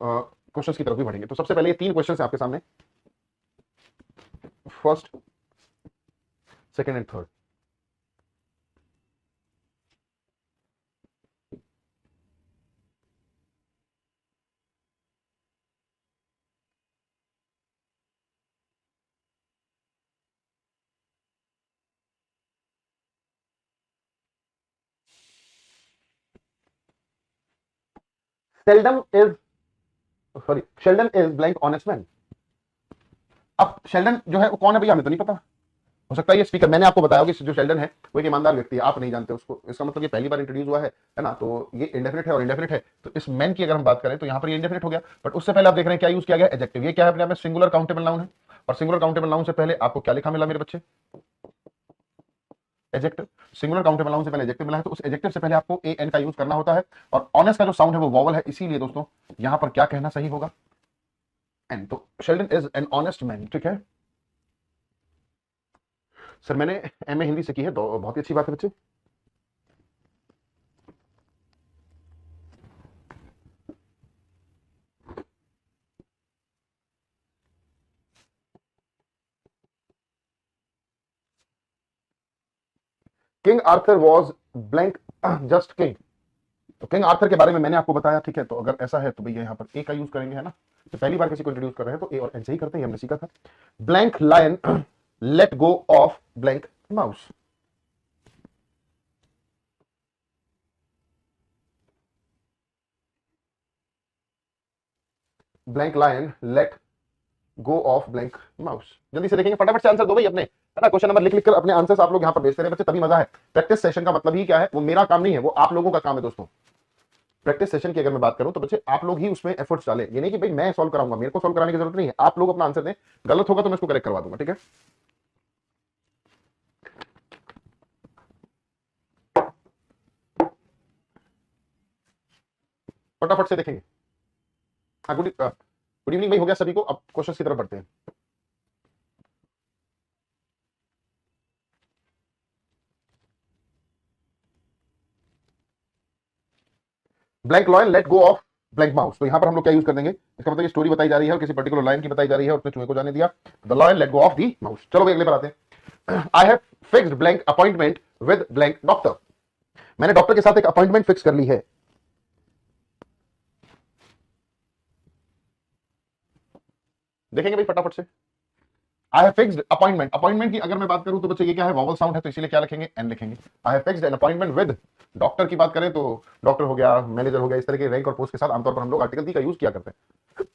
Questions की तरफ भी बढ़ेंगे। तो सबसे पहले ये 3 क्वेश्चंस है आपके सामने, first, second and third. Sheldon is Sheldon is blank honest man. अब शेल्डन जो है वो कौन है भैया, हमें तो नहीं पता। हो सकता है ये स्पीकर, मैंने आपको बताया कि जो शेल्डन है वो एक ईमानदार व्यक्ति है, आप नहीं जानते उसको, इसका मतलब ये पहली बार इंट्रोड्यूस हुआ है ना। तो ये इंडेफिनिट है और इंडेफिनिट है, तो इस मैन की अगर हम बात करें तो यहाँ पर ये इंडेफिनिट हो गया। बट उससे पहले आप देख रहे हैं क्या यूज किया गया, एडजेक्टिव। ये क्या है अपने आप में, सिंगुलर काउंटेबल नाउन है। और सिंगुलर काउंटेबल नाउन से पहले आपको क्या लिखा मिला मेरे बच्चे, एडजेक्टिव। सिंगुलर काउंटेबल नाउन से पहले एडजेक्टिव मिला है, तो उस एडजेक्टिव से पहले आपको ए एन का यूज करना होता है। और ऑनेस्ट का जो साउंड है वो वॉवल है, इसीलिए दोस्तों यहां पर क्या कहना सही होगा, एन। तो Sheldon is an honest man, ठीक है सर। मैंने एमए हिंदी से की है, बहुत ही अच्छी बात है बच्चे। King Arthur was blank just king. तो किंग आर्थर के बारे में मैंने आपको बताया, ठीक है। तो अगर ऐसा है तो भैया यहाँ पर ए का यूज करेंगे, है ना। तो पहली बार किसी को इंट्रोड्यूस कर रहे हैं तो ए और एन से ही करते हैं, हमने सीखा था। Blank lion let go of blank mouse. Blank lion let go of blank mouse. जल्दी से देखेंगे, फटाफट से आंसर दो भाई अपने, है ना। क्वेश्चन नंबर लिख लिख कर अपने आंसर्स आप लोग यहाँ पर भेजते रहे बच्चे, तभी मजा है। प्रैक्टिस सेशन का मतलब ही क्या है, वो मेरा काम नहीं है, वो आप लोगों का काम है दोस्तों। प्रैक्टिस सेशन की अगर मैं बात करूं तो बच्चे आप लोग ही उसमें एफर्ट्स डालें। ये नहीं कि भाई मैं सॉल्व कराऊंगा, मेरे को सॉल्व कराने की जरूरत नहीं है, आप लोग अपना आंसर दें। गलत होगा तो मैं इसको करेक्ट करवा दूंगा, ठीक है। फटाफट से देखेंगे। हाँ, गुड इवनिंग भाई, हो गया सभी को। अब क्वेश्चन की तरफ बढ़ते हैं। Blank lion late go of blank mouse. तो यहां पर हम लोग क्या यूज कर देंगे, इसका मतलब ये स्टोरी बताई जा रही है और किसी पर्टिकुलर लाइन की बताई जा रही है और उसने चूहे को जाने दिया। The lion late go of the mouse. चलो भाई अगले पर आते हैं। I have fixed blank appointment with blank doctor. मैंने डॉक्टर के साथ एक अपॉइंटमेंट फिक्स कर ली है। देखेंगे भाई फटाफट से। I have fixed appointment. Appointment की अगर मैं बात करूं तो बच्चे ये क्या है, वॉवल साउंड है, तो इसीलिए क्या लिखेंगे, एन लिखेंगे। I have fixed an appointment with. Doctor की बात करें तो डॉक्टर हो गया, मैनेजर हो गया, इस तरह के रैंक और पोस्ट के साथ आमतौर पर हम लोग आर्टिकल दी का यूज किया करते हैं।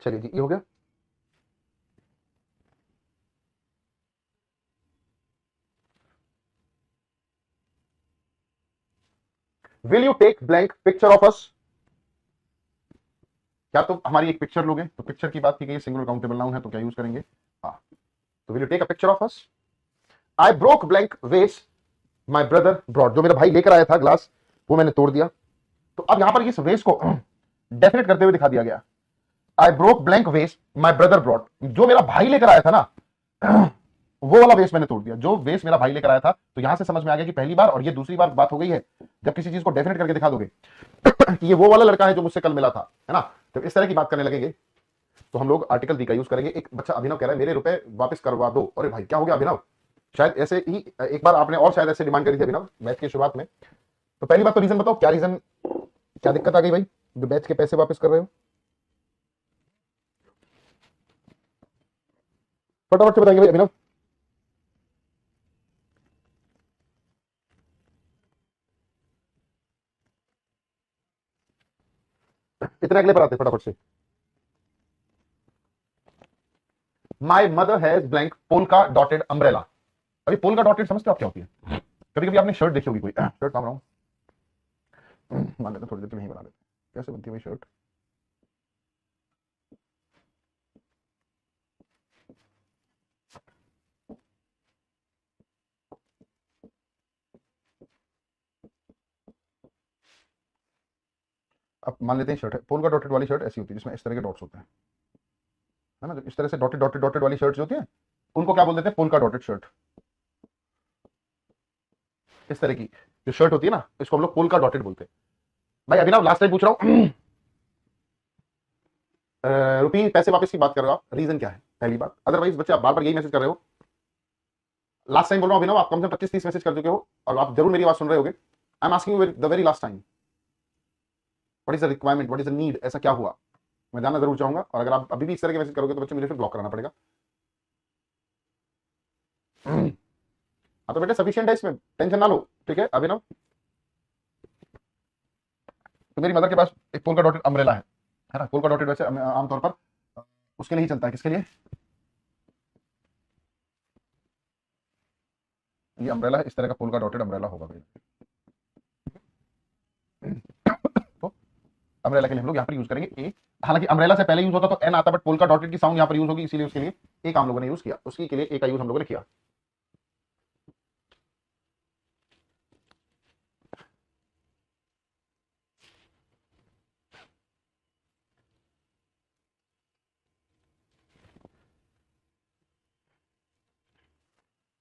चलिए जी, ये हो गया। Will you take blank picture of us. क्या तुम हमारी एक पिक्चर लोगे, तो पिक्चर की बात की गई, सिंगल काउंटेबल नाउन है तो क्या यूज करेंगे, हाँ। तो will you take a picture of us. I broke blank vase my brother broad. जो मेरा भाई लेकर आया था ग्लास, वो मैंने तोड़ दिया। तो अब यहां पर इस वेस को डेफिनेट करते हुए दिखा दिया गया। आई broke blank vase my brother broad. जो मेरा भाई लेकर आया था ना, वो वाला वेस मैंने तोड़ दिया, जो वेस मेरा भाई लेकर आया था। तो यहां से समझ में आ गया कि पहली बार और ये दूसरी बार बात हो गई है जब किसी चीज को डेफिनेट करके दिखा दोगे कि ये वो वाला लड़का है जो मुझसे कल मिला था, है ना। तो इस तरह की बात करने लगेंगे तो हम लोग आर्टिकल दी का यूज करेंगे। एक बच्चा अभिनव कह रहा है मेरे रुपए वापस करवा दो। अरे भाई क्या हो गया अभिनव, शायद ऐसे ही एक बार आपने और शायद ऐसे डिमांड करी थी अभिनव मैच की शुरुआत में। तो पहली बात तो रीजन बताओ, क्या रीजन, क्या दिक्कत आ गई भाई जो बैच के पैसे वापस कर रहे हो, फटाफट से बताएंगे भाई अभिनव। इतने अगले पर आते फटाफट से। My mother has blank polka dotted umbrella. अभी पोलका डॉटेड समझते हो आप क्या होती है, कभी कभी आपने शर्ट देखी होगी, कोई शर्ट काम रहा हूँ, मान लेते थोड़ी देर के लिए नहीं बना लेते, कैसे बनती है भाई शर्ट। अब मान लेते हैं शर्ट है, पोलका डॉटेड वाली शर्ट ऐसी होती है जिसमें इस तरह के डॉट्स होते हैं, है ना। जब इस तरह से डॉटेड डॉटेड डॉटेड वाली शर्ट जो होती है उनको क्या बोल देते हैं, पोल्का डॉटेड शर्ट। इस तरह की जो शर्ट होती है ना, इसको हम लोग पोल्का डॉटेड बोलते हैं। भाई अभिनव लास्ट टाइम पूछ रहा हूं, रुपी पैसे वापस की बात कर रहा हूं, रीजन क्या है पहली बात। अदरवाइज बच्चे आप बार बार यही मैसेज कर रहे हो। लास्ट टाइम बोल रहा हूं अभिनव, आप कम से कम 25-30 मैसेज कर चुके हो और आप जरूर मेरी बात सुन रहे होगे। I am asking you the very last time, what is the requirement, what is the need, ऐसा क्या हुआ, मैं जानना जरूर चाहूंगा। और अगर आप अभी भी इस तरह के मैसेज करोगे तो बच्चे मुझे फिर ब्लॉक कराना पड़ेगा। हाँ तो बेटा सफिशियंट है, इसमें टेंशन ना लो, ठीक है अभिनव। तो मेरी मदर के पास एक पोल्का डॉटेड अम्ब्रेला है ना। पोल्का डॉटेड वैसे आमतौर पर उसके लिए ही चलता है, किसके लिए, ये अम्ब्रेला इस तरह का पोल्का डॉटेड अम्ब्रेला होगा भैया। तो अम्ब्रेला के लिए हम लोग यहाँ पर यूज करेंगे ए। हालांकि अम्ब्रेला से पहले यूज होता तो एन आता, बट पोल्का डॉटेड की साउंड यहाँ पर यूज होगी, इसीलिए उसके लिए एक हम लोगों ने यूज किया, उसके लिए ए का यूज हम लोगों ने किया।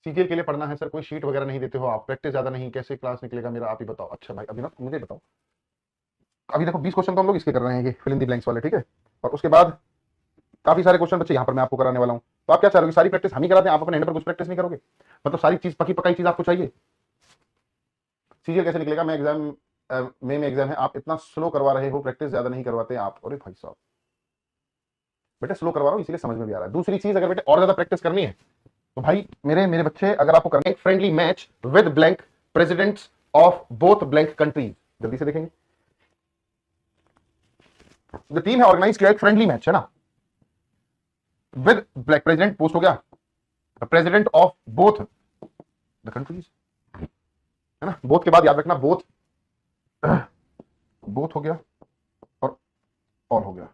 सीजीएल के लिए पढ़ना है सर, कोई शीट वगैरह नहीं देते हो आप, प्रैक्टिस ज्यादा नहीं, कैसे क्लास निकलेगा मेरा, आप ही बताओ। अच्छा भाई अभी ना मुझे बताओ, अभी देखो 20 क्वेश्चन तो हम लोग इसके कर रहे हैं, ये फिल इन द ब्लैंक्स वाले, ठीक है। और उसके बाद काफी सारे क्वेश्चन बच्चे यहाँ पर मैं आपको कराने वाला हूँ। तो आप क्या चाह रहे हो, सारी प्रैक्टिस हम ही कराते हैं, आप अपने हैंड पर कुछ प्रैक्टिस नहीं करोगे, मतलब सारी चीज पकी पकाई चीज आपको चाहिए। सीजीएल कैसे निकलेगा, मैं एग्जाम में एग्जाम है, आप इतना स्लो करवा रहे हो, प्रैक्टिस ज्यादा नहीं करवाते आप। अरे भाई साहब बेटे स्लो करवा रहा हूँ इसीलिए समझ में भी आ रहा है। दूसरी चीज, अगर बेटे और ज्यादा प्रैक्टिस करनी है तो भाई मेरे मेरे बच्चे, अगर आपको करना है friendly match with blank presidents of both blank countries, जल्दी से देखेंगे। जो टीम है ऑर्गेनाइज किया एक फ्रेंडली मैच है ना, विद ब्लैक प्रेसिडेंट पोस्ट हो गया, president of both the countries, है ना। बोथ के बाद याद रखना बोथ, बोथ हो गया और ऑल हो गया।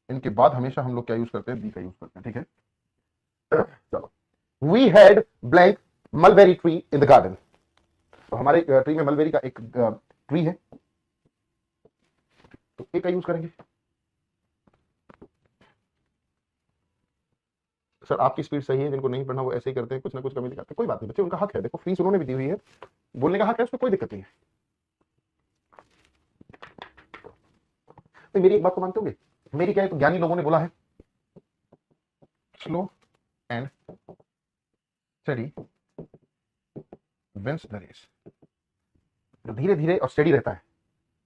इनके बाद हमेशा हम लोग क्या यूज करते हैं, बी का यूज करते हैं, ठीक है। चलो, we had blank mulberry tree in the garden. तो हमारे ट्री में मलबेरी का एक ट्री है, तो ए का यूज करेंगे। सर आपकी स्पीड सही है, जिनको नहीं पढ़ना वो ऐसे ही करते हैं, कुछ ना कुछ कमी दिखाते हैं, कोई बात नहीं बच्चे, उनका हक है, देखो फीस उन्होंने भी दी हुई है, बोलने का हक है, उसमें कोई दिक्कत नहीं है। तो मेरी एक बात तो मानते होंगे, मेरी क्या है, तो ज्ञानी लोगों ने बोला है slow and study wins the race. जो धीरे धीरे और स्टडी रहता है,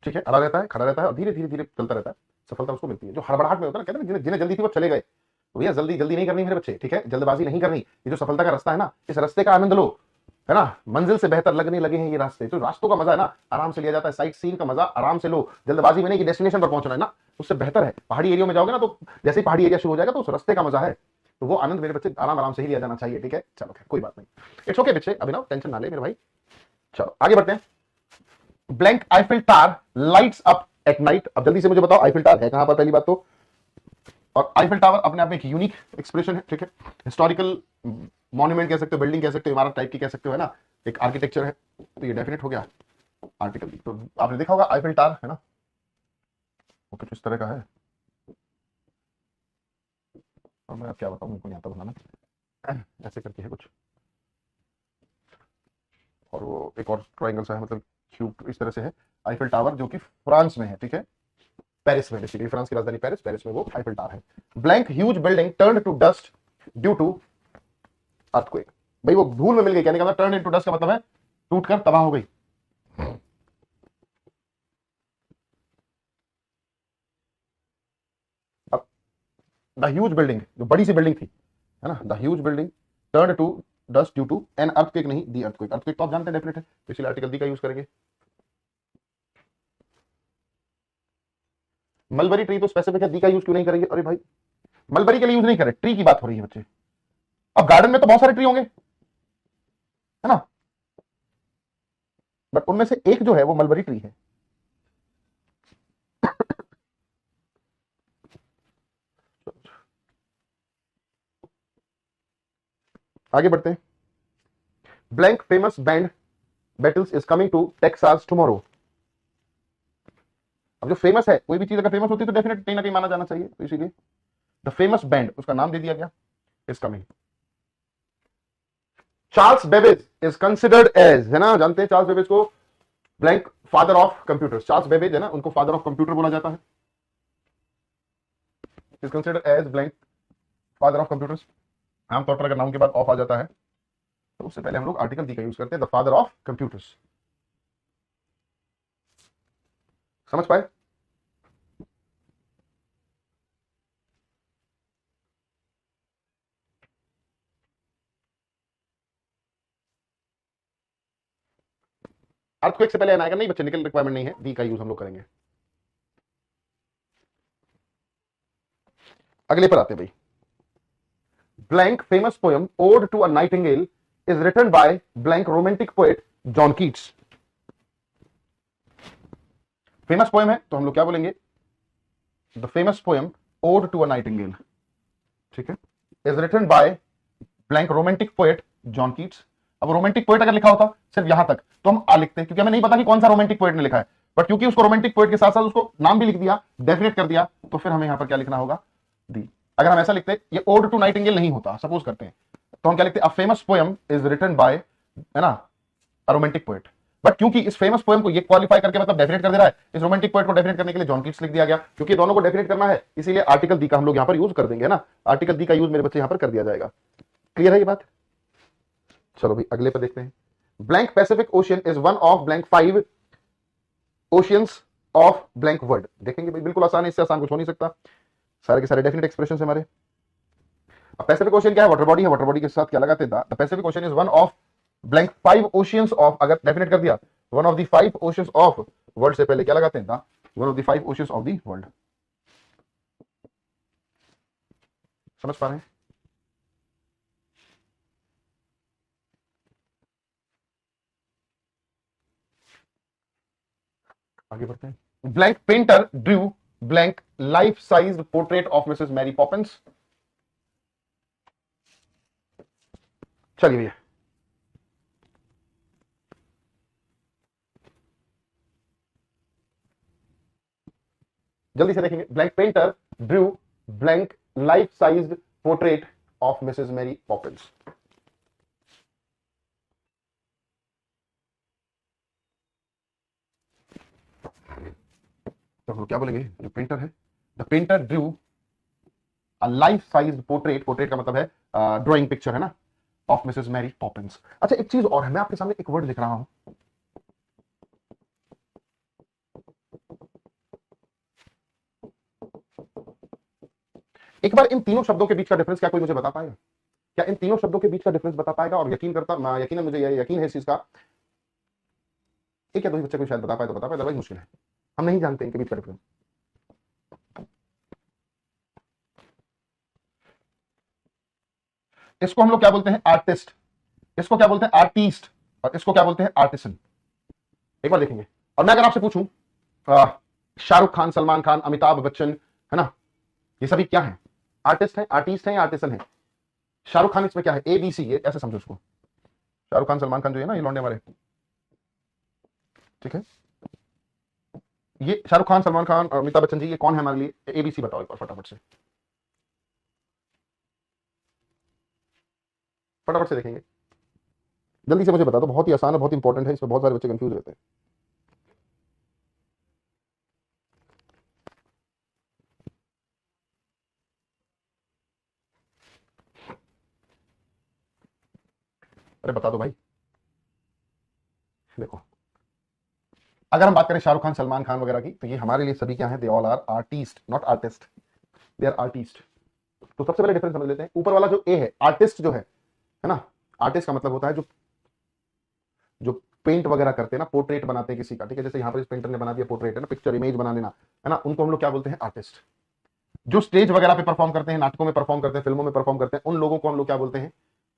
ठीक है, अड़ा रहता है, खड़ा रहता है और धीरे धीरे धीरे चलता रहता है, सफलता उसको मिलती है। जो हड़बड़ाहट में होता है ना, कहते हैं जिन्हें जल्दी थी वो चले गए, तो भैया जल्दी जल्दी नहीं करनी मेरे बच्चे, ठीक है, जल्दबाजी नहीं करनी। ये जो सफलता का रास्ता है ना, इस रास्ते का आनंद लो, है ना। मंजिल से बेहतर लगने लगे हैं ये रास्ते, तो रास्तों का मजा है ना, आराम से लिया जाता है, साइट सीन का मजा आराम से लो, जल्दबाजी में नहीं कि डेस्टिनेशन पर पहुंचना है ना, उससे बेहतर है पहाड़ी एरिया में जाओगे ना, तो जैसे ही पहाड़ी एरिया शुरू हो जाएगा तो उस रास्ते का मजा है, तो वो आनंद मेरे बच्चे आराम आराम से ही लिया जाना चाहिए, ठीक है। चलो कोई बात नहीं, इट्स ओके बच्चे, अभिनव टेंशन ना ले मेरे भाई। चलो आगे बढ़ते हैं। Blank Eiffel tower lights up at night. अब जल्दी से मुझे बताओ आईफिल टावर है कहां पर, पहली बात तो। और आईफिल टावर अपने आप में एक यूनिक एक्सप्रेशन है, ठीक है, हिस्टोरिकल मॉन्यूमेंट कह सकते हो, बिल्डिंग कह सकते हो, इमारत टाइप की कह सकते हो, है ना, एक आर्किटेक्चर है, तो ये डेफिनेट हो गया आर्टिकल। तो आपने देखा होगा आईफिल टावर, है ना, वो कुछ इस तरह का है। और मैं क्या बताऊं, उनको नहीं आता बनाना, ऐसे करके है कुछ, और वो एक और ट्रायंगल सा है, मतलब क्यूब इस तरह से है। आईफिल टावर जो कि फ्रांस में है, ठीक है, पेरिस में, बेसिकली फ्रांस की राजधानी पेरिस, पेरिस में वो आईफिल टावर है। Blank huge building turn to dust due to earthquake. भाई वो धूल में मिल गई, कहने का मतलब टर्न इनटू डस्ट का मतलब है टूटकर तबाह हो गई। अब द ह्यूज बिल्डिंग, जो बड़ी सी बिल्डिंग थी, है ना, the huge building turn to dust due to an earthquake, नहीं दी अर्थक्वेक। अर्थक्वेक तो आप जानते हैं डेफिनेट है, तो इसलिए आर्टिकल दी का यूज करेंगे। मलबरी ट्री तो स्पेसिफिक है, दी का यूज क्यों नहीं करेंगे, अरे भाई मलबरी के लिए यूज नहीं करे, ट्री की बात हो रही है बच्चे। अब गार्डन में तो बहुत सारे ट्री होंगे, है ना, बट उनमें से एक जो है वो मलबरी ट्री है। आगे बढ़ते हैं। Blank famous band Battles is coming to Texas tomorrow. अब जो फेमस है, कोई भी चीज अगर फेमस होती है तो डेफिनेट कहीं ना कहीं माना जाना चाहिए, तो इसीलिए द फेमस बैंड, उसका नाम दे दिया गया, is coming. Charles Babbage is considered as, है ना, जानते हैं चार्ल्स बेबेज को, blank father of computers. Charles Babbage है ना, उनको फादर ऑफ कंप्यूटर बोला जाता है, is considered as blank father of computers. आमतौर पर अगर नाम के बाद ऑफ आ जाता है तो उससे पहले हम लोग आर्टिकल दी का यूज करते हैं, द फादर ऑफ कंप्यूटर्स। समझ पाए? अर्थक्वेक से पहले एन आएगा नहीं बच्चे, निकल रिक्वायरमेंट नहीं है, दी का यूज हम लोग करेंगे। अगले पर आते हैं भाई। Blank famous poem ode to a nightingale is written by blank romantic poet John Keats. Famous poem है तो हम लोग क्या बोलेंगे, the famous poem ode to a nightingale, ठीक है, is written by blank romantic poet John Keats. अब romantic poet अगर लिखा होता सिर्फ यहां तक तो हम आ लिखते, क्योंकि हमें नहीं पता कि कौन सा रोमांटिक पोएट ने लिखा है, बट क्योंकि उसको रोमांटिक पोएट के साथ साथ उसको नाम भी लिख दिया, डेफिनेट कर दिया, तो फिर हमें यहां पर क्या लिखना होगा, दी। अगर हम ऐसा लिखते, ये ओड टू नाइटिंगेल नहीं होता, सपोज करते हैं, तो हम क्या लिखते, a famous poem is written by, है ना, अ रोमांटिक पोएट। बट क्योंकि इस फेमस पोयम को ये क्वालिफाई करके मतलब डेफिनेट कर दे रहा है, इस रोमांटिक पोएट को डेफिनेट करने के लिए जॉन कीट्स लिख दिया गया, क्योंकि दोनों को डेफिनेट करना है, इसीलिए आर्टिकल दी का हम लोग यहां पर यूज कर देंगे, है ना, आर्टिकल दी का यूज मेरे बच्चे यहां पर कर दिया जाएगा। क्लियर है ये बात? चलो भाई अगले पर देखते हैं। Blank Pacific ocean is one of blank 5 oceans of blank world. देखेंगे भाई, बिल्कुल आसान है, इससे आसान कुछ हो नहीं सकता, सारे के सारे डेफिनेट एक्सप्रेशन हमारे। पैसिफिक ओशियन क्या है, वाटर बॉडी है, वाटर बॉडी के साथ क्या लगाते हैं, the Pacific ocean is one of blank 5 oceans of, अगर डेफिनेट कर दिया, one of the 5 oceans of world से पहले क्या लगाते हैं, the one of the 5 oceans of the world. समझ पा रहे हैं? आगे बढ़ते हैं। Blank painter drew blank life size portrait of Mrs Mary Poppins. चलिए भैया, जल्दी से देखेंगे। Blank painter drew blank life size portrait of Mrs Mary Poppins. तो हम क्या बोलेंगे, जो पेंटर है, the painter drew a life size portrait, portrait का मतलब है ड्राइंग पिक्चर, है ना, ऑफ मिसेस मैरी पॉपिंस। अच्छा एक चीज और है, मैं आपके सामने एक वर्ड लिख रहा हूं, एक बार इन तीनों शब्दों के बीच का डिफरेंस क्या कोई मुझे बता पाएगा? क्या इन तीनों शब्दों के बीच का डिफरेंस बता पाएगा? और यकीन मुझे यकीन है इस चीज का, एक या दो बच्चे को शायद बता पाए तो बता पाए, अदरवाइज मुश्किल है, हम नहीं जानते इनके बीच का डिफरेंस। इसको हम लोग क्या बोलते हैं, आर्टिस्ट, इसको क्या बोलते हैं, आर्टिस्ट, और इसको क्या बोलते हैं, आर्टिसन। एक बार देखेंगे। और मैं अगर आपसे पूछूं, शाहरुख खान, सलमान खान, अमिताभ बच्चन, है ना, ये सभी क्या है, आर्टिस्ट है, आर्टिस्ट है या आर्टिसन है? शाहरुख खान इसमें क्या है, ए बी सी, ये ऐसे समझो इसको। शाहरुख खान सलमान खान जो है ना, ये लौंडे हमारे, ठीक है, ये शाहरुख खान, सलमान खान और अमिताभ बच्चन जी, ये कौन है हमारे लिए, ए बी सी बताओ एक बार फटाफट से, फटाफट से देखेंगे, जल्दी से मुझे बता दो, बहुत ही आसान है, बहुत इंपॉर्टेंट है, इसमें बहुत सारे बच्चे कंफ्यूज रहते हैं। अरे बता दो भाई। देखो, अगर हम बात करें शाहरुख खान, सलमान खान वगैरह की, तो ये हमारे लिए सभी क्या है, they all are artist, not artist, they are artist. तो सबसे पहले डिफरेंस समझ लेते हैं। ऊपर वाला जो ए है, आर्टिस्ट जो है ना, आर्टिस्ट का मतलब होता है जो जो पेंट वगैरह करते हैं ना, पोर्ट्रेट बनाते हैं किसी का, ठीक है, जैसे यहाँ पर इस पेंटर ने बना दिया पोर्ट्रेट, है ना, पिक्चर इमेज बना देना, है ना, उनको हम लोग क्या बोलते हैं, आर्टिस्ट। जो स्टेज वगैरह पे परफॉर्म करते हैं, नाटकों में परफॉर्म करते हैं, फिल्मों में परफॉर्म करते हैं, उन लोगों को हम लोग क्या बोलते हैं,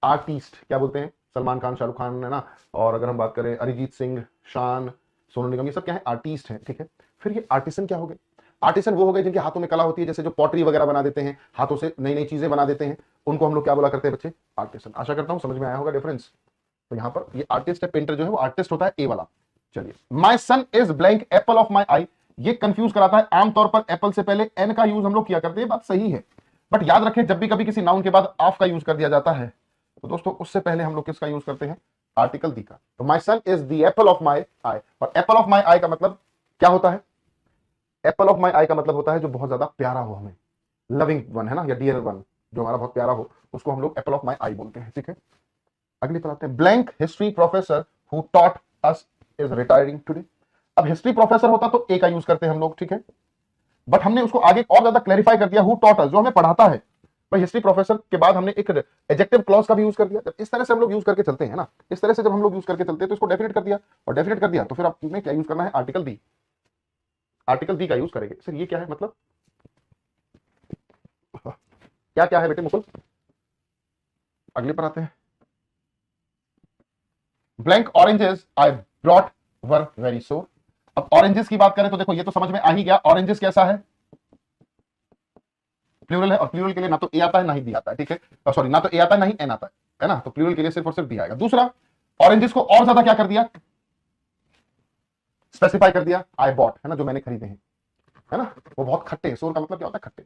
आर्टिस्ट। क्या बोलते हैं, सलमान खान, शाहरुख खान, है ना, और अगर हम बात करें अरिजीत सिंह, शान, सोनू निगम, ये सब क्या है, आर्टिस्ट है, ठीक है। फिर ये आर्टिसन क्या हो गए, आर्टिसन वो हो गए जिनके हाथों में कला होती है, जैसे जो पॉटरी वगैरह बना देते हैं, हाथों से नई नई चीजें बना देते हैं, उनको हम लोग क्या बोला करते हैं बच्चे, आर्टिसन। आशा करता हूं समझ में आया होगा डिफरेंस। तो यहाँ पर ये आर्टिस्ट है, पेंटर जो है वो आर्टिस्ट होता है, ए वाला। चलिए, my son is blank apple of my eye, ये कंफ्यूज कराता है। आमतौर पर एप्पल से पहले एन का यूज हम लोग किया करते हैं, बात सही है, बट याद रखें जब भी कभी किसी नाउन के बाद ऑफ का यूज कर दिया जाता है तो दोस्तों उससे पहले हम लोग किसका यूज करते हैं, आर्टिकल दी का। तो my son is the apple of my eye, और एप्पल ऑफ माई आई का मतलब क्या होता है, एप्पल ऑफ माई आई का मतलब होता है जो बहुत ज्यादा प्यारा हो हमें, लविंग वन है ना, या डियर वन, जो हमारा बहुत प्यारा हो उसको हम लोग एप्पल ऑफ माई आई बोलते हैं, ठीक है। अगली पर आते हैं, blank history professor who taught us is retiring today. अब हिस्ट्री प्रोफेसर होता तो ए का यूज करते हैं हम लोग, ठीक है, बट हमने उसको आगे और ज्यादा क्लैरिफाई कर दिया, हु टॉट अस, जो हमें पढ़ाता है। भाई हिस्ट्री प्रोफेसर के बाद हमने एक एडजेक्टिव क्लॉज का भी यूज कर दिया। जब इस तरह से हम लोग यूज करके चलते हैं ना, इस तरह से जब हम लोग यूज करके चलते हैं तो इसको डेफिनेट कर दिया, और डेफिनेट कर दिया तो फिर आपने क्या यूज करना है, आर्टिकल दी, आर्टिकल दी का यूज करेंगे। सर ये क्या है मतलब, क्या क्या है बेटे मुकुल, अगले पर आते हैं, blank oranges I brought were very सोर। अब ऑरेंजेस की बात करें तो देखो ये तो समझ में आ ही गया, ऑरेंजेस कैसा है, प्लूरल है, और प्लूरल के लिए ना तो ए आता है ना ही बी आता है, ठीक है, सॉरी ना तो ए आता है ना ही एन आता है ना, तो प्लूरल के लिए सिर्फ और सिर्फ बी आएगा। दूसरा, ऑरेंजेस को और ज्यादा क्या कर दिया, स्पेसिफाई कर दिया, आई बॉट, है ना, जो मैंने खरीदे हैं, है ना, वो बहुत खट्टे, सोर का मतलब क्या होता है, खट्टे।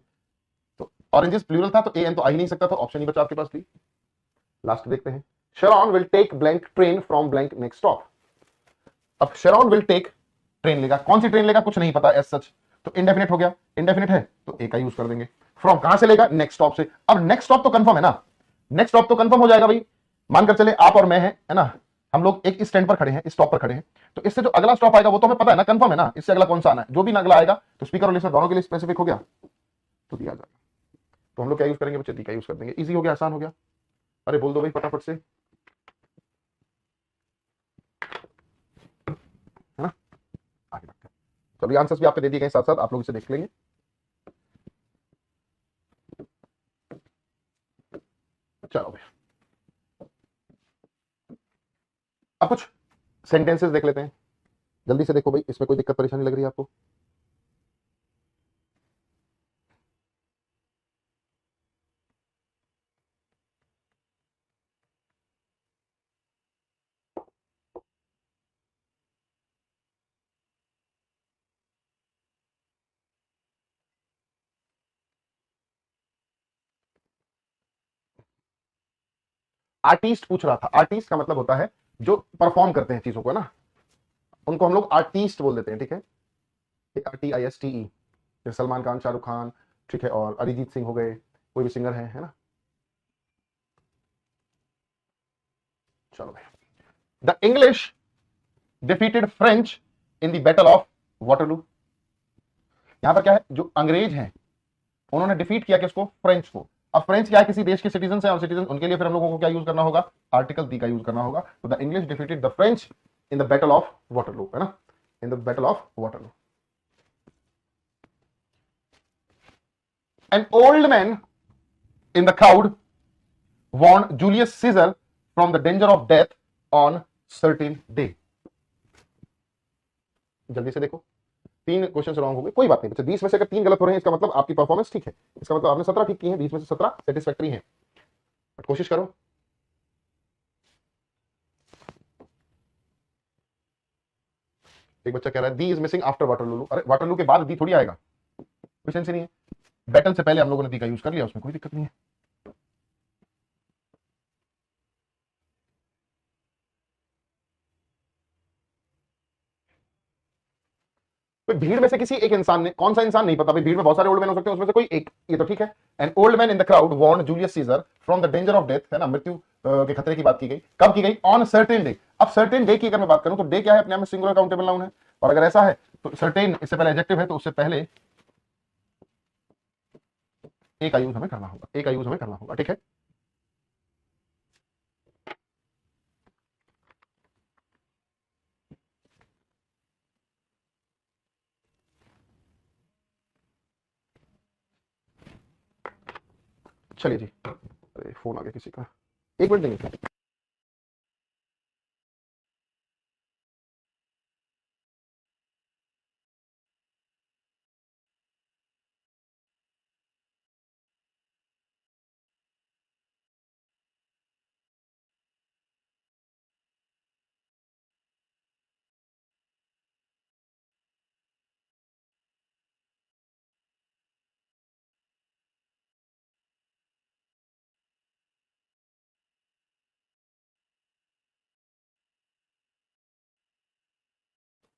तो ऑरेंजेस प्लूरल था तो ए एन तो आ ही नहीं सकता, तो ऑप्शन ही बचा आपके पास बी। लास्ट देखते हैं, Sharon will take blank train from blank next stop. अब शेरॉन विल टेक, ट्रेन लेगा, कौन सी ट्रेन लेगा कुछ नहीं पता एज सच, तो इंडेफिनिट हो गया, इंडेफिनिट है तो ए का यूज कर देंगे। फ्रॉम कहां से लेगा, नेक्स्ट स्टॉप से। अब नेक्स्ट स्टॉप तो कंफर्म है ना, नेक्स्ट स्टॉप तो कंफर्म हो जाएगा भाई, मानकर चले आप और मैं है ना, हम लोग एक स्टैंड पर खड़े हैं, इस स्टॉप पर खड़े हैं, तो इससे जो अगला स्टॉप आएगा वो तो हमें पता है ना, कंफर्म है ना, इससे अगला कौन सा आना है, जो भी अगला आएगा तो स्पीकर और लिसनर दोनों के लिए स्पेसिफिक हो गया, तो दिया जाएगा। तो हम लोग क्या यूज करेंगे बच्चे, डी का यूज कर देंगे, इजी हो गया, आसान हो गया। अरे बोल दो भाई फटाफट से, है ना, आगे बढ़ते हैं। तो अभी आंसर्स भी आपको दे दिए गए, साथ साथ आप लोग इसे देख लेंगे। चलो भाई अब कुछ सेंटेंसेस देख लेते हैं, जल्दी से देखो भाई, इसमें कोई दिक्कत परेशानी लग रही है आपको। आर्टिस्ट पूछ रहा था, आर्टिस्ट का मतलब होता है जो परफॉर्म करते हैं चीजों को ना, उनको हम लोग आर्टिस्ट बोल देते हैं, ठीक है, ARTISTE। जैसे सलमान खान, शाहरुख खान, ठीक है, और अरिजीत सिंह हो गए, कोई भी सिंगर है ना। चलो भाई, the English defeated French in the battle of Waterloo. यहां पर क्या है, जो अंग्रेज हैं उन्होंने डिफीट किया किसको, फ्रेंच को। अब फ्रेंच क्या है, किसी देश के सिटीजन है, और सिटीजन उनके लिए फिर हम लोगों को क्या यूज करना होगा, आर्टिकल दी का यूज करना होगा। तो the English defeated the French in the battle of Waterloo, है ना, in the battle of Waterloo. N old man in the crowd warned Julius Caesar from the danger of death on certain day। जल्दी से देखो, तीन question wrong हो गए, कोई बात नहीं बच्चे, 20 में से अगर तीन गलत हो रहे हैं इसका मतलब आपकी परफॉर्मेंस ठीक है, इसका मतलब आपने 17 ठीक की है, 20 में से 17 सेटिस्फैक्टरी है, बट कोशिश करो। एक बच्चा कह रहा है दी इज मिसिंग आफ्टर वाटरलू। अरे वाटरलू के बाद दी थोड़ी आएगा, कोई सेंस नहीं है, बैटल से पहले हम लोगों ने दी का यूज कर लिया, उसमें कोई दिक्कत नहीं है। तो भीड़ में से किसी एक इंसान ने, कौन सा इंसान नहीं पता भाई, भीड़ में बहुत सारे ओल्ड मैन हो सकते हैं, उसमें से कोई एक, ये तो ठीक है। An old man in the crowd warn Julius Caesar from the danger of death, है ना, मृत्यु के खतरे की बात की गई, कब की गई, ऑन सर्टेन डे। अब सर्टेन डे की अगर मैं बात करूं तो डे क्या है, अपने आप में सिंगुलर काउंटेबल नाउन है, और अगर ऐसा है तो सर्टेन इससे पहले एडजेक्टिव है, तो उससे पहले ए का यूज हमें करना होगा, ए का यूज हमें करना होगा, ठीक है। चलिए जी, अरे फोन आ गया किसी का, एक मिनट देंगे।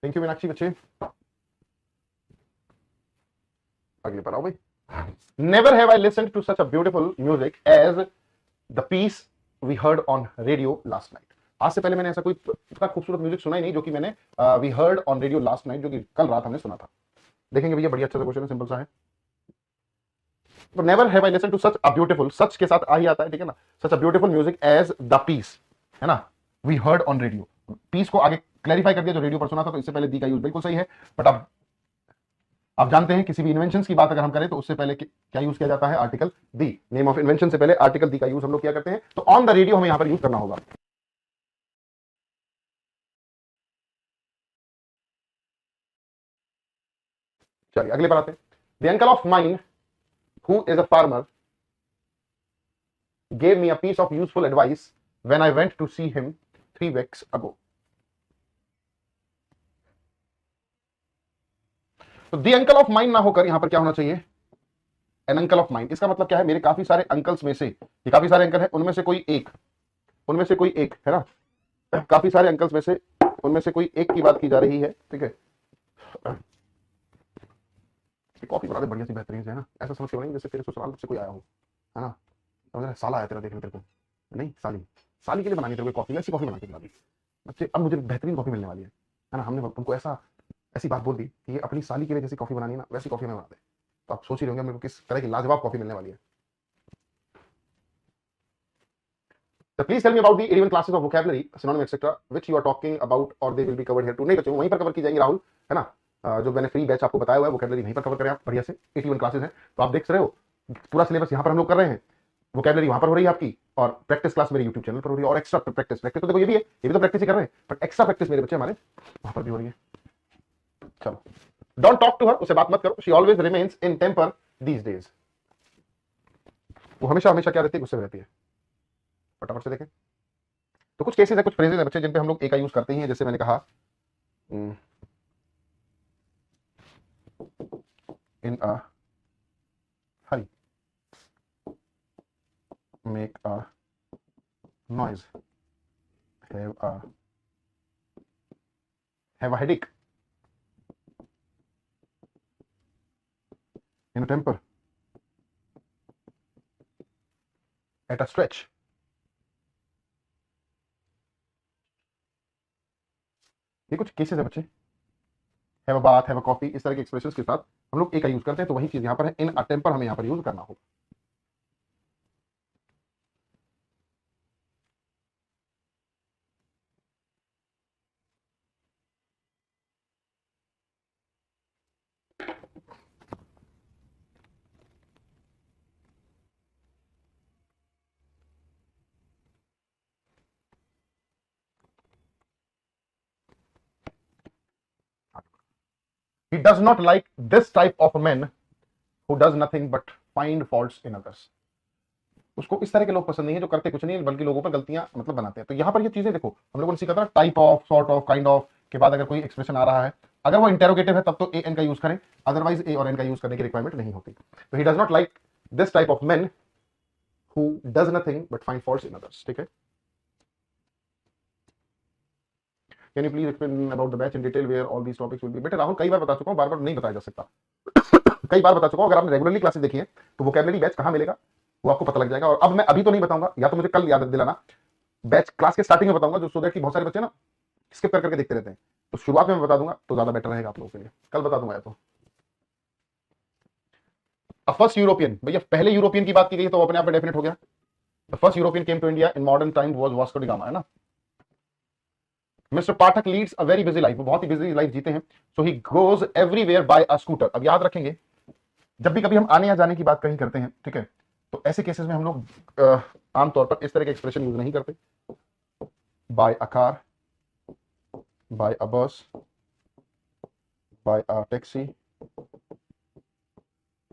थैंक यू मीनाक्षी बच्चे। अगले पर आओ भाई। Never have I listened to such a beautiful music as the piece we heard on radio last night. आज से पहले मैंने ऐसा कोई इतना खूबसूरत म्यूजिक सुना ही नहीं जो कि मैंने we heard on radio last night, जो कि कल रात हमने सुना था। देखेंगे भैया, बढ़िया अच्छा सा क्वेश्चन है, सिंपल सा है। तो never have I listen to such a beautiful, such के साथ आ ही आता है, ठीक है ना, such a beautiful music as the piece, है ना, we heard on radio. Piece को आगे क्लैरिफाई कर दिया, जो रेडियो पर सुना था, तो इससे पहले दी का यूज बिल्कुल सही है। बट अब आप जानते हैं किसी भी इन्वेंशन की बात अगर हम करें तो उससे पहले क्या यूज किया जाता है, article the. Name of invention से पहले आर्टिकल दी का यूज हम लोग क्या करते हैं, तो ऑन द रेडियो हमें यहां पर यूज करना होगा। चलिए अगले पर आते हैं। The uncle of mine who is a farmer gave me a piece of useful advice when I went to see him 3 weeks ago. तो दी अंकल ऑफ माइन ना होकर यहां पर क्या होना चाहिए, एन अंकल ऑफ माइन। इसका मतलब क्या है, मेरे काफी सारे अंकल्स में से, ये काफी सारे अंकल हैं, उनमें से कोई एक, उनमें से कोई एक है ना, काफी सारे अंकल्स में से उनमें से कोई एक की बात की जा रही है, ठीक है। कॉफी बना दे बढ़िया सी बेहतरीन से, है ना, ऐसा समझ के नहीं जैसे तेरे ससुराल से कोई आया हो, है ना, समझ रहा, साला आया तेरा देखने तेरे को, नहीं साली, साली के लिए बनानी तेरे को कॉफी, ऐसी कॉफी बना के बना दी बच्चे। अब मुझे बेहतरीन कॉफी मिलने वाली है ना, हमने उनको ऐसा ऐसी बात बोल दी कि ये अपनी साली के लिए जैसी कॉफी बनानी है ना, वैसी कॉफी में बना दे। तो आप सोच ही रहे होंगे मेरे को किस तरह की लाजवाब कॉफी मिलने वाली है। So please tell me about the 81 classes of vocabulary, synonym etc. which you are talking about or they will be covered here too। नहीं बच्चों, वहीं पर कवर की जाएंगी राहुल, है ना। जो मैंने फ्री बैच आपको बताया हुआ है वोकैबुलरी वहीं पर कवर करें आप बढ़िया से। 81 क्लासेस हैं, तो आप देख रहे हो पूरा सिलेबस यहाँ पर हम लोग कर रहे हैं। वोकैबुलरी वहां पर हो रही है आपकी, और प्रैक्टिस क्लास मेरे यूट्यूब चैनल पर हो रही है, और एक्स्ट्रा प्रैक्टिस, प्रैक्टिस तो देखो ये भी है, ये भी तो प्रैक्टिस ही कर रहे हैं, बट एक्स्ट्रा प्रैक्टिस मेरे बच्चे हमारे वहां पर भी हो रही है। चलो, डोंट टॉक टू हर, उसे बात मत करो, she always remains in temper these days. वो हमेशा हमेशा क्या रहती है, गुस्से में रहती है। फटाफट से देखें, तो कुछ केसेस है, कुछ फ्रेजेस है बच्चे जिन पे हम लोग ए का यूज करते ही हैं। जैसे मैंने कहा, in a hurry, make a noise, have a headache, in a temper, at a stretch. ये कुछ केसेस है बच्चे, have a bath, have a coffee, इस तरह के एक्सप्रेशंस के साथ हम लोग ए का यूज करते हैं। तो वही चीज यहाँ पर है, इन अ टेम्पर हमें यहाँ पर यूज करना होगा। He does not like this type of men who does nothing but find faults in others। उसको इस तरह के लोग पसंद नहीं है जो करते कुछ नहीं बल्कि लोगों पर गलतियां मतलब बनाते हैं। तो यहाँ पर ये चीजें देखो, हम लोगों ने सीखा था type of, sort of, kind of के बाद अगर कोई एक्सप्रेशन आ रहा है, अगर वो इंटेरोगेटिव है तब तो ए एन का यूज करें, अदरवाइज ए और एन का यूज करने की रिक्वायरमेंट नहीं होती। तो he does not like this type of men who does nothing but find faults in others, ठीक है। Can you please explain about the batch in detail where all these topics will be. बेटा राहुल, कई बार बता चुका हूं, बार बार नहीं बताया जा सकता। कई बार बता चुका हूं, अगर आपने रेगुलरली क्लासेस देखी है तो वोकैबुलरी बैच कहां मिलेगा वो आपको पता लग जाएगा। और अब मैं अभी तो नहीं बताऊंगा, या तो मुझे कल याद दिलाना, बैच क्लास के स्टार्टिंग में बताऊंगा, जो सो दैट कि बहुत सारे बच्चे ना स्किप कर करके देखते रहते हैं। तो शुरुआत में मैं बता दूंगा तो ज्यादा बेटर रहेगा आप लोगों के लिए, कल बता दूंगा। या तो फर्स्ट यूरोपियन, भैया पहले यूरोपियन की बात की गई तो अपने आप में डेफिनेट हो गया। The first European came to India in modern time was Vasco da Gama, है ना। Mister Pathak leads a very busy life, वो बहुत ही बिजी लाइफ जीते हैं। So he goes everywhere by a scooter. अब याद रखेंगे, जब भी कभी हम आने या जाने की बात कहीं करते हैं, ठीक है, तो ऐसे केसेस में हम लोग आमतौर पर इस तरह के एक्सप्रेशन यूज नहीं करते। By a car, by a bus, by a taxi,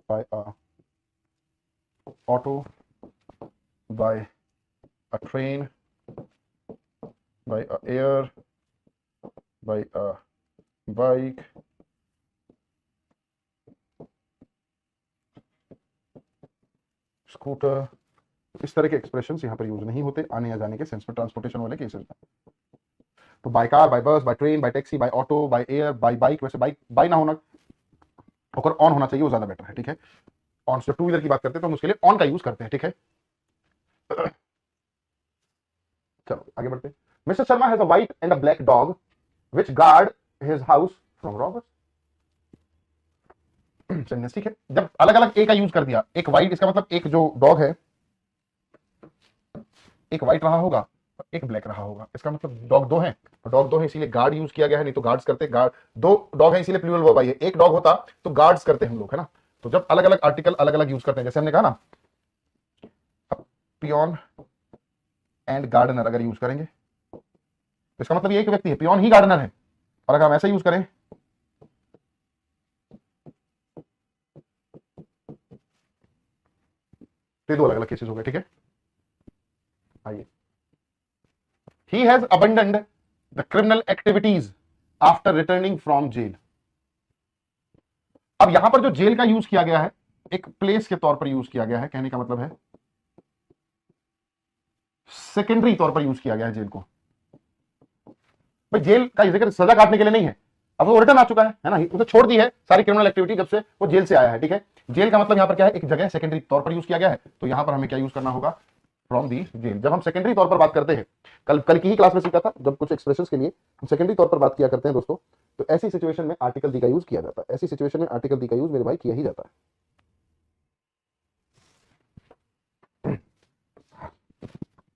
by a auto, by a train, by a air, by a bike, scooter. इस तरह के एक्सप्रेशन यहाँ पर यूज नहीं होते आने या जाने के सेंस में, ट्रांसपोर्टेशन वाले केसेस में। तो by car, by bus, by train, by taxi, by auto, by air, by bike. वैसे बाइक बाय ना होना होकर ऑन होना चाहिए, वो ज्यादा बेटर है, ठीक है। ऑन से टू व्हीलर की बात करते हैं तो हम उसके लिए ऑन का यूज करते हैं, ठीक है। चलो आगे बढ़ते हैं। Mister Sharma has a white and a black dog which guard his house from robbers. ठीक है, जब अलग अलग ए का यूज कर दिया, एक व्हाइट, इसका मतलब एक जो डॉग है, एक व्हाइट रहा होगा और एक ब्लैक रहा होगा, इसका मतलब डॉग दो है, डॉग दो है इसीलिए गार्ड यूज किया गया है, नहीं तो गार्ड्स करते, गार्ड दो डॉग है इसीलिए प्लूरल वर्ब आई है, एक डॉग होता तो गार्ड्स करते हम लोग, है ना। तो जब अलग अलग आर्टिकल अलग अलग यूज करते हैं, जैसे हमने कहा ना पियोन एंड गार्डनर अगर यूज करेंगे तो इसका मतलब ये एक व्यक्ति है, पियोन ही गार्डनर है। और अगर हम ऐसा यूज करें तो दो अलग अलग केसेस हो गए, ठीक है। आइए, he has abandoned the criminal activities after returning from jail. अब यहां पर जो जेल का यूज किया गया है, एक प्लेस के तौर पर यूज किया गया है, कहने का मतलब है सेकेंडरी तौर पर यूज किया गया है जेल को। भाई जेल का जिक्र सजा काटने के लिए नहीं है, अब वो रिटर्न आ चुका है ना, उसे छोड़ दी है सारी क्रिमिनल एक्टिविटी जब से वो जेल से आया है, ठीक है। जेल का मतलब यहां पर क्या है, एक जगह सेकेंडरी तौर पर यूज किया गया है, तो यहां पर हमें क्या यूज करना होगा, फ्रॉम दी जेल। जब हम सेकेंडरी तौर पर बात करते हैं, कल की ही क्लास में सीखा था, जब कुछ एक्सप्रेशंस के लिए हम सेकेंडरी तौर पर बात किया करते हैं दोस्तों, तो ऐसी सिचुएशन में आर्टिकल दी का यूज किया जाता है, ऐसी सिचुएशन में आर्टिकल दी का यूज मेरे भाई किया ही जाता है।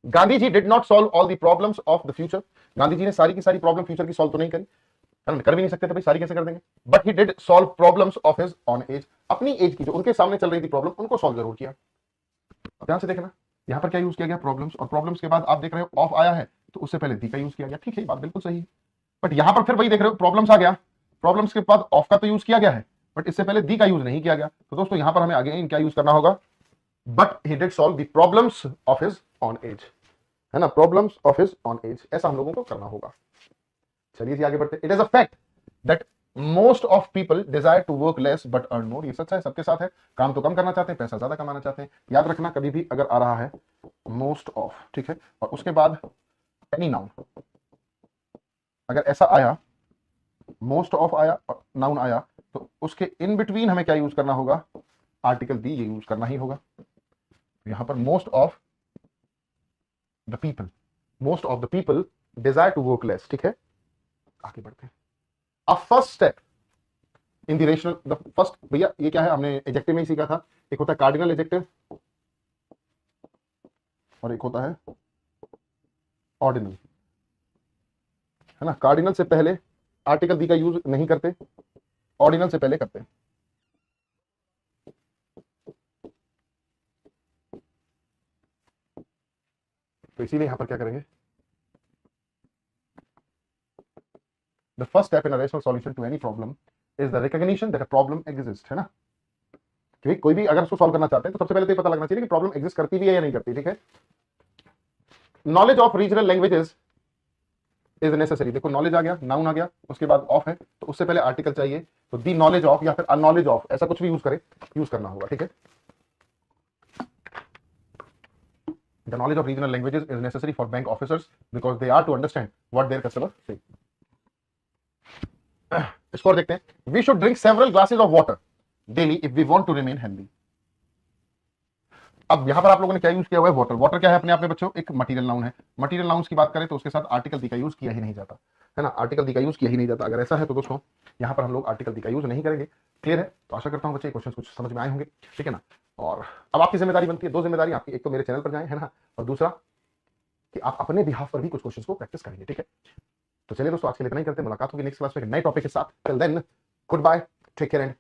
Gandhi ji did not solve all the problems of the future. Gandhi ji ने सारी की सारी प्रॉब्लम फ्यूचर की सॉल्व तो नहीं करी, कर भी नहीं सकते थे भाई, सारी कैसे कर देंगे। But he did solve problems of his own age, अपनी एज की जो उनके सामने चल रही थी प्रॉब्लम, उनको सॉल्व जरूर किया। ध्यान से देखना, यहां पर क्या यूज किया गया, प्रॉब्लम्स, और प्रॉब्लम्स के बाद आप देख रहे हो ऑफ आया है, तो उससे पहले दी का यूज किया गया, ठीक है, बात बिल्कुल सही है। बट यहां पर फिर वही देख रहे हो, प्रॉब्लम्स आ गया, प्रॉब्लम्स के बाद ऑफ का तो यूज किया गया है, बट इससे पहले दी का यूज नहीं किया गया, तो दोस्तों यहां पर हमें आगे क्या यूज करना होगा, but he did solve the problems of his own age, है ना, problems of his own age, ऐसा हम लोगों को करना होगा। चलिए जी आगे बढ़ते। It is a fact that most of people desire to work less but earn more. ये सच है, सबके साथ है, काम तो कम करना चाहते हैं, पैसा ज्यादा कमाना चाहते हैं। याद रखना कभी भी अगर आ रहा है मोस्ट ऑफ, ठीक है, और उसके बाद एनी नाउन, अगर ऐसा आया, मोस्ट ऑफ आया और नाउन आया, तो उसके इन बिटवीन हमें क्या यूज करना होगा, आर्टिकल दी, ये यूज करना ही होगा। यहां पर most of the people, most of the people desire to work less, ठीक है। आगे बढ़ते हैं। A first step in the rational, the first, भैया ये क्या है, हमने एडजेक्टिव में ही सीखा था, एक होता है कार्डिनल एडजेक्टिव और एक होता है ऑर्डिनल, है ना। कार्डिनल से पहले आर्टिकल दी का यूज नहीं करते, ऑर्डिनल से पहले करते हैं। तो इसीलिए यहां पर क्या करेंगे, the first step in a rational solution to any problem is the recognition that a problem exist, है ना। क्योंकि कोई भी अगर उसको सॉल्व करना चाहते हैं तो सबसे पहले तो ये पता लगना चाहिए कि प्रॉब्लम एग्जिस्ट करती भी है या नहीं करती, ठीक है। Knowledge of regional languages is necessary. देखो नॉलेज आ गया, नाउन आ गया, उसके बाद ऑफ है, तो उससे पहले आर्टिकल चाहिए, तो दी नॉलेज ऑफ या फिर अ नॉलेज ऑफ, ऐसा कुछ भी यूज करे, यूज करना होगा, ठीक है। The knowledge of regional languages is necessary for bank officers because they are to understand what their customer say. इसको और देखते हैं। We should drink several glasses of water daily if we want to remain healthy. अब यहां पर आप लोगों ने क्या यूज किया हुआ है, वाटर। वाटर क्या है अपने आप में बच्चों, एक मटीरियल नाउन है। मटीरियल नाउन्स की बात करें तो उसके साथ आर्टिकल दी का यूज किया ही नहीं जाता, है ना, आर्टिकल दी का यूज किया ही नहीं जाता। अगर ऐसा है तो दोस्तों यहां पर हम लोग आर्टिकल दी का यूज नहीं करेंगे। क्लियर है? तो आशा करता हूं बच्चे क्वेश्चन कुछ समझ में आए होंगे, ठीक है ना। और अब आपकी जिम्मेदारी बनती है, दो जिम्मेदारी आपकी, एक तो मेरे चैनल पर जाए, है ना, और दूसरा कि आप अपने बिहाफ पर भी कुछ क्वेश्चन को प्रैक्टिस करेंगे, ठीक है। तो चलिए दोस्तों आज के लिए इतना ही करते हैं, मुलाकात होगी नेक्स्ट क्लास में नए टॉपिक के साथ। Till then good bye, take care and